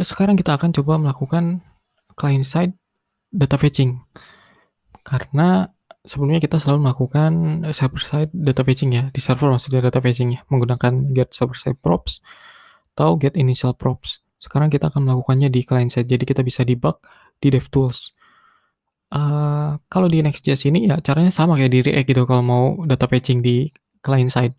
Sekarang kita akan coba melakukan client side data fetching, karena sebelumnya kita selalu melakukan, server side data fetching ya, di server maksudnya data fetching-nya, menggunakan get server side props atau get initial props. Sekarang kita akan melakukannya di client side, jadi kita bisa debug di DevTools. Kalau di Next.js ini ya caranya sama kayak di React gitu kalau mau data fetching di client side.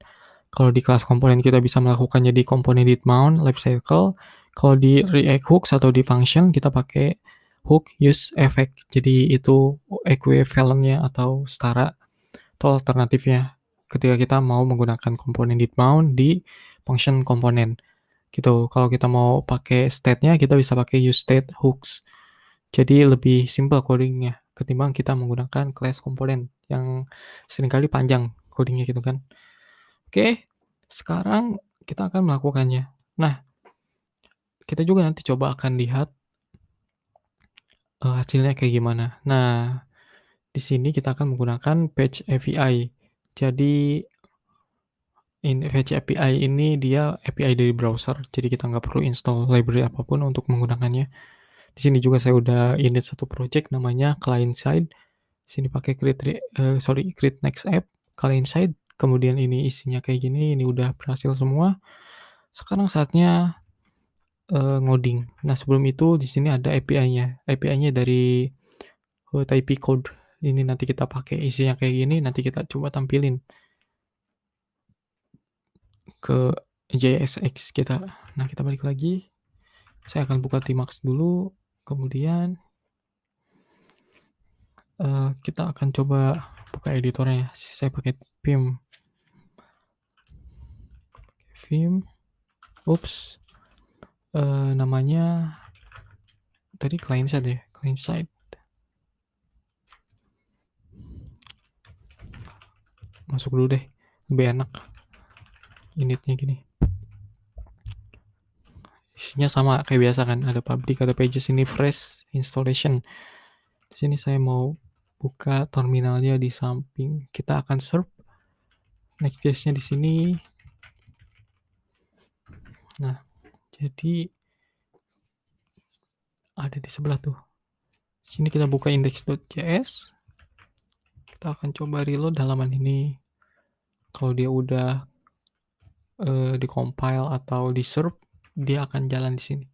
Kalau di kelas komponen kita bisa melakukannya di komponen did mount, lifecycle. Kalau di React hooks atau di function kita pakai hook use effect. Jadi itu equivalent-nya atau setara atau alternatifnya ketika kita mau menggunakan komponen did mount di function komponen gitu. Kalau kita mau pakai state-nya kita bisa pakai use state hooks. Jadi lebih simple codingnya ketimbang kita menggunakan class komponen yang seringkali panjang codingnya gitu kan. Oke, sekarang kita akan melakukannya. Nah, kita juga nanti coba akan lihat, hasilnya kayak gimana. Nah, di sini kita akan menggunakan Fetch API. Jadi, Fetch API ini dia API dari browser, jadi kita nggak perlu install library apapun untuk menggunakannya. Di sini juga saya udah init satu project namanya client side. Di sini pakai create next app, client side, kemudian ini isinya kayak gini, ini udah berhasil semua. Sekarang saatnya ngoding. Nah, sebelum itu di sini ada API-nya. API-nya dari Type Code. Ini nanti kita pakai isinya kayak gini, nanti kita coba tampilin ke JSX kita. Nah, kita balik lagi. Saya akan buka Tmax dulu, kemudian kita akan coba buka editornya. Saya pakai Vim. Oops, namanya tadi client side ya, client side. Masuk dulu deh, lebih enak initnya gini. Isinya sama kayak biasa kan, ada public, ada pages, ini fresh installation. Di sini saya mau buka terminalnya di samping. Kita akan serve Next.js-nya di sini. Nah, jadi ada di sebelah tuh. Sini kita buka index.js. Kita akan coba reload halaman ini. Kalau dia udah di compile atau di serve, dia akan jalan di sini.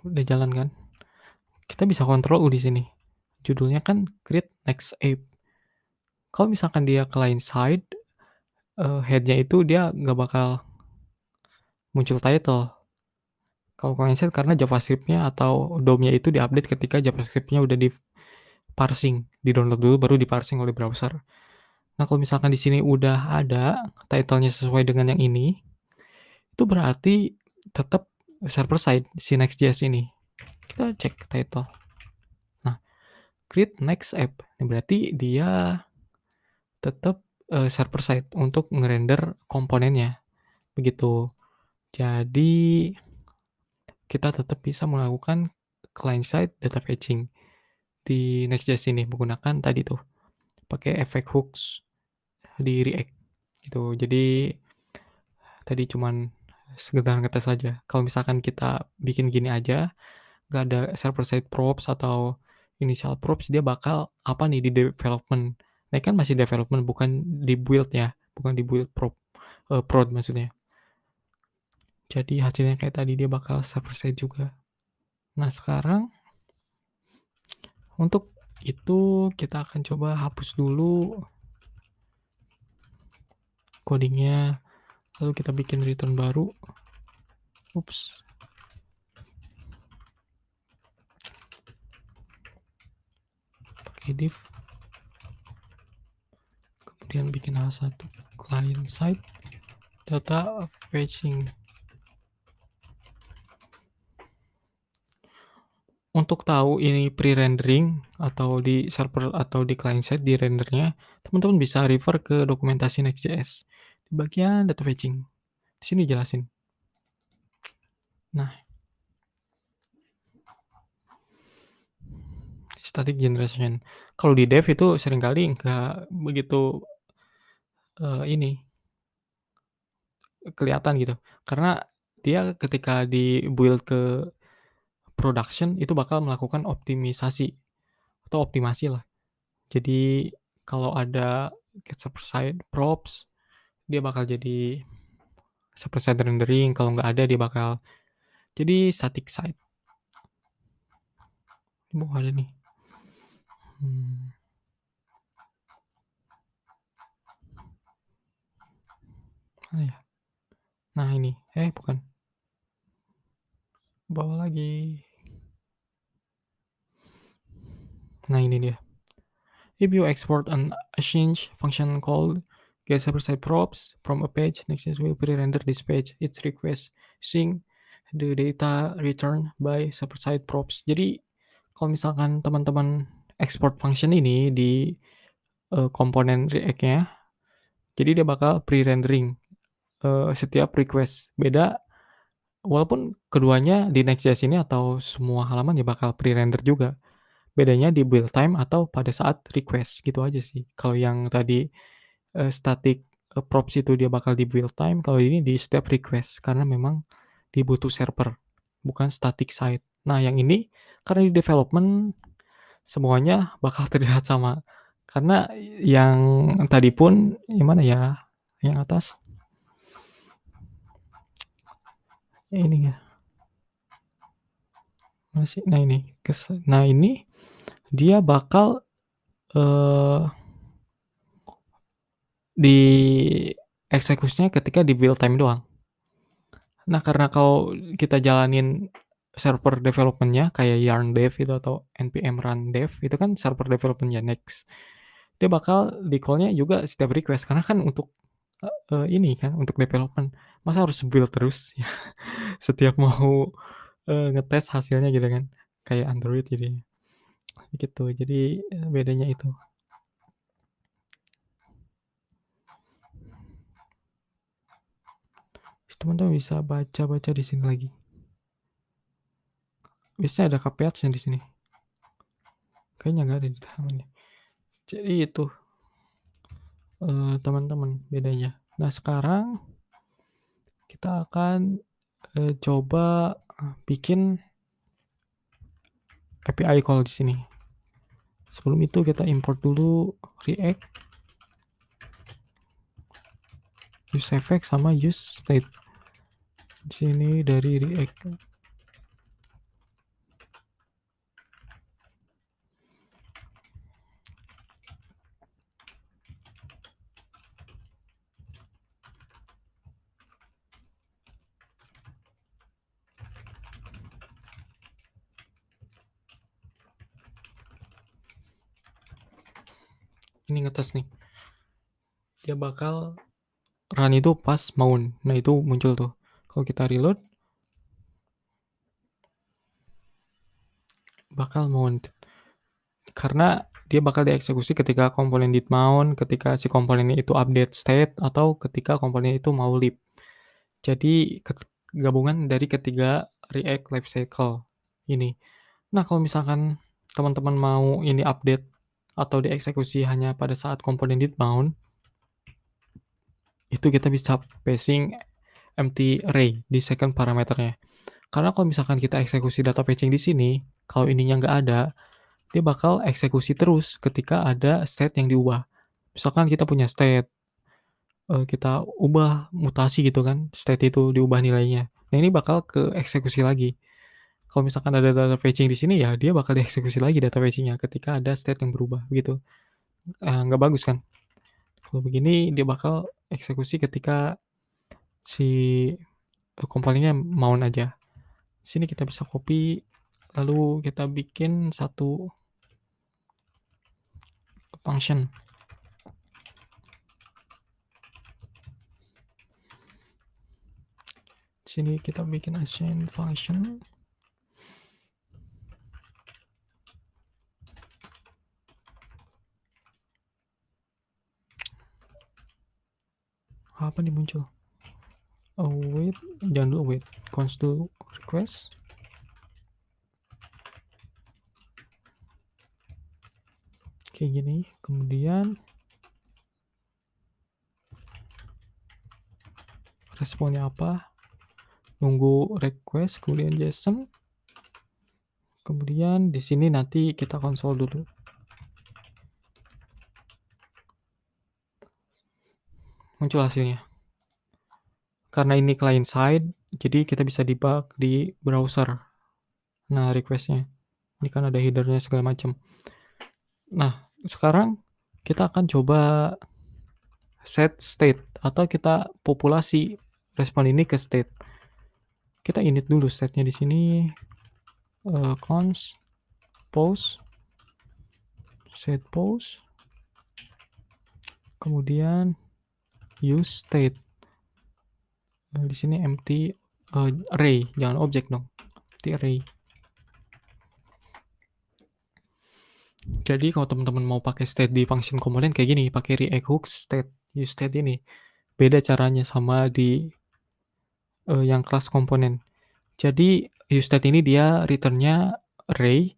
Udah jalan kan? Kita bisa kontrol di sini. Judulnya kan create next app. Kalau misalkan dia client side, head-nya itu dia nggak bakal muncul title. Kalau client side karena JavaScript-nya atau DOM-nya itu diupdate ketika JavaScript-nya udah di parsing, di-download dulu baru di-parsing oleh browser. Nah, kalau misalkan di sini udah ada title-nya sesuai dengan yang ini, itu berarti tetap server side si Next.js ini. Kita cek title. Nah, create next app. Ini berarti dia tetap server side untuk ngerender komponennya. Begitu. Jadi kita tetap bisa melakukan client side data fetching di Next.js ini menggunakan tadi tuh pakai efek hooks di React gitu. Jadi tadi cuman sekedar ngetes saja. Kalau misalkan kita bikin gini aja, nggak ada server side props atau initial props, dia bakal apa nih di development. Nah, kan masih development, bukan di build ya, bukan di build prod maksudnya. Jadi hasilnya kayak tadi dia bakal server side juga. Nah, sekarang untuk itu kita akan coba hapus dulu codingnya, lalu kita bikin return baru. Ups. Pakai div. Kemudian bikin H1 client side data fetching. Untuk tahu ini pre-rendering atau di server atau di client side di rendernya, teman-teman bisa refer ke dokumentasi Next.js di bagian data fetching. Di sini jelasin. Nah, static generation. Kalau di dev itu seringkali nggak begitu ini kelihatan gitu. Karena dia ketika di-build ke production itu bakal melakukan optimisasi atau optimasi lah. Jadi kalau ada get server side props, dia bakal jadi server side rendering, kalau nggak ada dia bakal jadi static site. Ini mau ada nih. Hmm, mana ya? Nah ini, bukan. Bawah lagi. Nah ini dia. If you export an change function called get server side props from a page, Next.js will pre-render this page. Its request sync the data return by server side props. Jadi kalau misalkan teman-teman export function ini di komponen React-nya, jadi dia bakal pre-rendering setiap request. Beda walaupun keduanya di Next.js ini atau semua halaman ya bakal pre-render juga. Bedanya di build time atau pada saat request, gitu aja sih. Kalau yang tadi, static, props itu dia bakal di build time, kalau ini di setiap request, karena memang dibutuh server, bukan static site. Nah, yang ini karena di development semuanya bakal terlihat sama. Karena yang tadi pun yang mana ya, yang atas? Ini ya, mana sih? Nah ini dia bakal, eee, dieksekusinya ketika di build time doang. Nah, karena kalau kita jalanin server development-nya kayak yarn dev itu atau npm run dev itu kan server development-nya Next. Dia bakal di call-nya juga setiap request karena kan untuk, ini kan untuk development. Masa harus build terus ya setiap mau, ngetes hasilnya gitu kan, kayak Android jadinya, gitu. Jadi, bedanya itu. Teman-teman bisa baca-baca di sini lagi. Biasanya ada kph-nya di sini. Kayaknya nggak ada di halaman. Jadi itu, teman-teman bedanya. Nah sekarang kita akan, coba, bikin API call di sini. Sebelum itu kita import dulu React, use effect sama use state. Di sini dari React. Ini ngetes nih. Dia bakal run itu pas mount. Nah itu muncul tuh. Kalau kita reload, bakal mount. Karena dia bakal dieksekusi ketika komponen did mount, ketika si komponennya itu update state, atau ketika komponen itu mau leap. Jadi gabungan dari ketiga React Lifecycle ini. Nah kalau misalkan teman-teman mau ini update atau dieksekusi hanya pada saat komponen did mount, itu kita bisa passing empty array di second parameternya. Karena kalau misalkan kita eksekusi data fetching di sini, kalau ininya nggak ada, dia bakal eksekusi terus ketika ada state yang diubah. Misalkan kita punya state, kita ubah mutasi gitu kan, state itu diubah nilainya. Nah ini bakal ke eksekusi lagi. Kalau misalkan ada data fetching di sini ya dia bakal dieksekusi lagi data fetching-nya ketika ada state yang berubah gitu. Nggak bagus kan. Kalau begini dia bakal eksekusi ketika si komponennya mount aja. Sini kita bisa copy, lalu kita bikin satu function. Sini kita bikin assign function. Apa nih muncul? Wait, jangan dulu wait. Const dulu request. Kayak gini. Kemudian responnya apa, nunggu request, kemudian JSON, kemudian di sini nanti kita konsol dulu. Muncul hasilnya. Karena ini client side, jadi kita bisa debug di browser. Nah, request-nya. Ini kan ada header-nya segala macam. Nah, sekarang kita akan coba set state atau kita populasi respon ini ke state. Kita init dulu state-nya di sini, const pose, set pose, kemudian use state. Di sini empty array, jangan objek dong, empty array. Jadi kalau teman-teman mau pakai state di function komponen kayak gini, pakai React Hooks state, use state ini. Beda caranya sama di yang kelas komponen. Jadi use state ini dia return-nya array.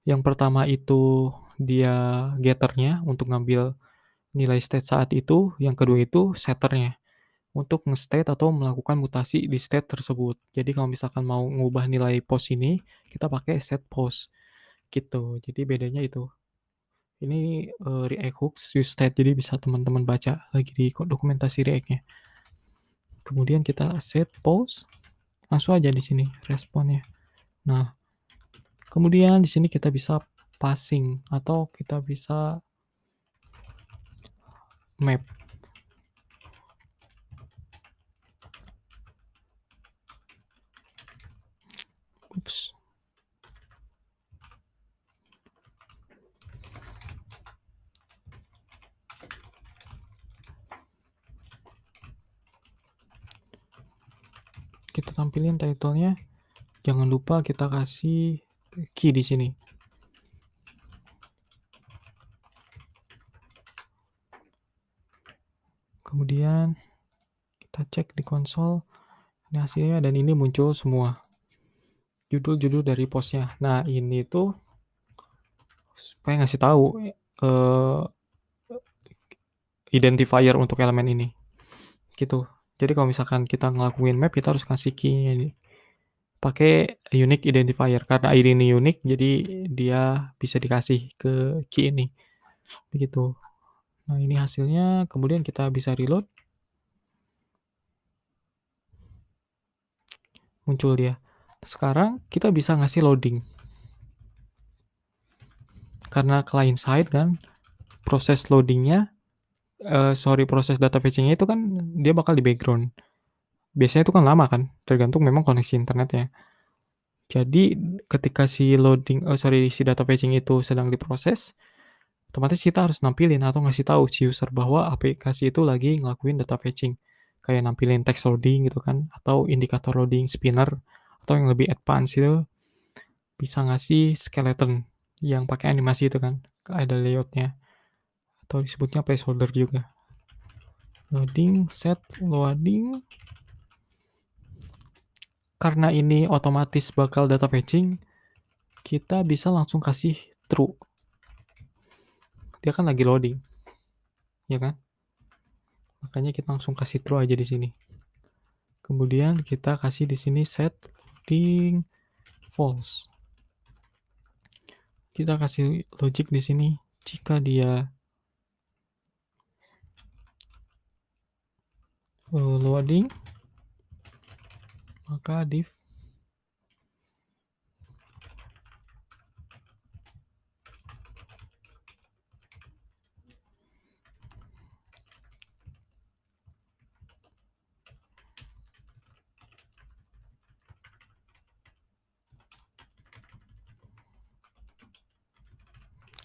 Yang pertama itu dia getternya untuk ngambil nilai state saat itu, yang kedua itu setternya untuk nge-state atau melakukan mutasi di state tersebut. Jadi kalau misalkan mau ngubah nilai post ini, kita pakai set post gitu. Jadi bedanya itu. Ini React Hooks use state, jadi bisa teman-teman baca lagi di dokumentasi React-nya. Kemudian kita set post, langsung aja di sini responnya. Nah, kemudian di sini kita bisa passing atau kita bisa map. Ups. Kita tampilin title-nya. Jangan lupa kita kasih key di sini. Kemudian kita cek di konsol, ini hasilnya, dan ini muncul semua judul-judul dari postnya. Nah, ini tuh supaya ngasih tahu identifier untuk elemen ini, gitu. Jadi kalau misalkan kita ngelakuin map, kita harus kasih key-nya ini. Pakai unique identifier, karena ID ini unik, jadi dia bisa dikasih ke key ini. Begitu. Nah, ini hasilnya, kemudian kita bisa reload. Muncul dia. Sekarang kita bisa ngasih loading. Karena client side kan, proses loadingnya, proses data fetching-nya itu kan dia bakal di background. Biasanya itu kan lama kan, tergantung memang koneksi internetnya. Jadi ketika si data fetching itu sedang diproses, otomatis kita harus nampilin atau ngasih tahu si user bahwa aplikasi itu lagi ngelakuin data fetching. Kayak nampilin text loading gitu kan, atau indikator loading spinner, atau yang lebih advance itu bisa ngasih skeleton yang pakai animasi itu kan, ada layoutnya, atau disebutnya placeholder juga. Loading, set loading. Karena ini otomatis bakal data fetching, kita bisa langsung kasih true. Dia kan lagi loading, ya kan? Makanya kita langsung kasih true aja di sini. Kemudian kita kasih di sini set loading false. Kita kasih logic di sini jika dia loading, maka div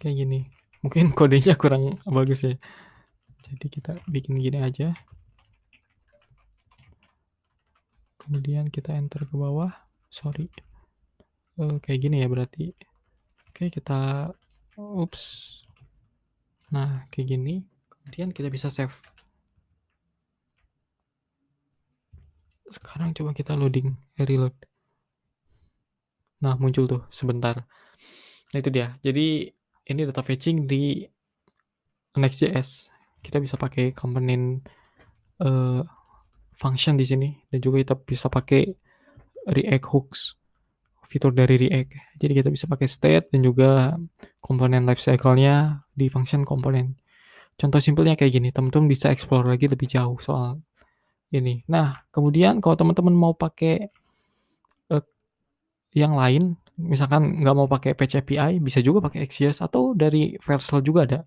kayak gini. Mungkin kodenya kurang bagus ya. Jadi kita bikin gini aja. Kemudian kita enter ke bawah. Sorry. Kayak gini ya berarti. Oke, kita ups. Nah, kayak gini. Kemudian kita bisa save. Sekarang coba kita loading, reload. Nah, muncul tuh sebentar. Nah, itu dia. Jadi ini data fetching di Next.js. Kita bisa pakai komponen function di sini dan juga kita bisa pakai React hooks, fitur dari React. Jadi kita bisa pakai state dan juga komponen life cycle-nya di function komponen. Contoh simpelnya kayak gini, teman-teman bisa explore lagi lebih jauh soal ini. Nah, kemudian kalau teman-teman mau pakai, eee, yang lain, misalkan nggak mau pakai Fetch API, bisa juga pakai Axios atau dari Vercel juga ada.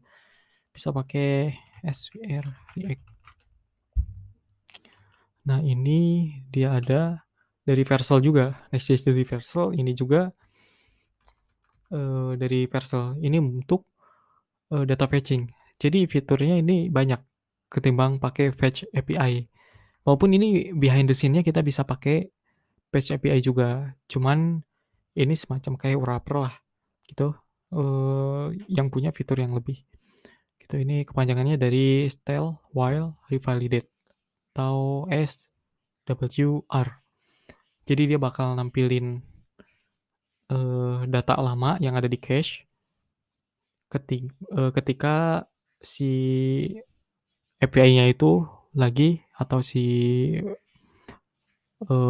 Bisa pakai SVR React. Nah, ini dia ada dari Vercel juga, Next.js dari Vercel, ini juga, dari Vercel. Ini untuk, data fetching. Jadi fiturnya ini banyak ketimbang pakai Fetch API. Walaupun ini behind the scene-nya kita bisa pakai Fetch API juga, cuman ini semacam kayak wrapper lah gitu, yang punya fitur yang lebih gitu. Ini kepanjangannya dari style while revalidate atau SWR. Jadi dia bakal nampilin, data lama yang ada di cache ketika si API-nya itu lagi atau si,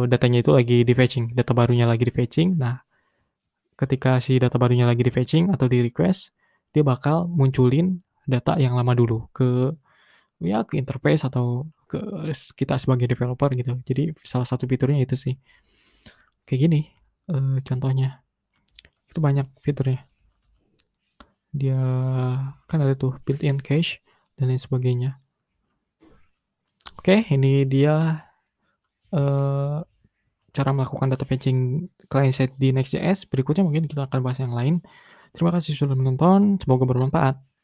datanya itu lagi di-fetching, data barunya lagi di-fetching. Nah, ketika si data barunya lagi di-fetching atau di-request, dia bakal munculin data yang lama dulu ke interface atau ke kita sebagai developer gitu. Jadi salah satu fiturnya itu sih. Kayak gini, contohnya. Itu banyak fiturnya. Dia kan ada tuh built-in cache dan lain sebagainya. Oke, ini dia, eee, cara melakukan data fetching client side di Next.js. Berikutnya mungkin kita akan bahas yang lain. Terima kasih sudah menonton, semoga bermanfaat.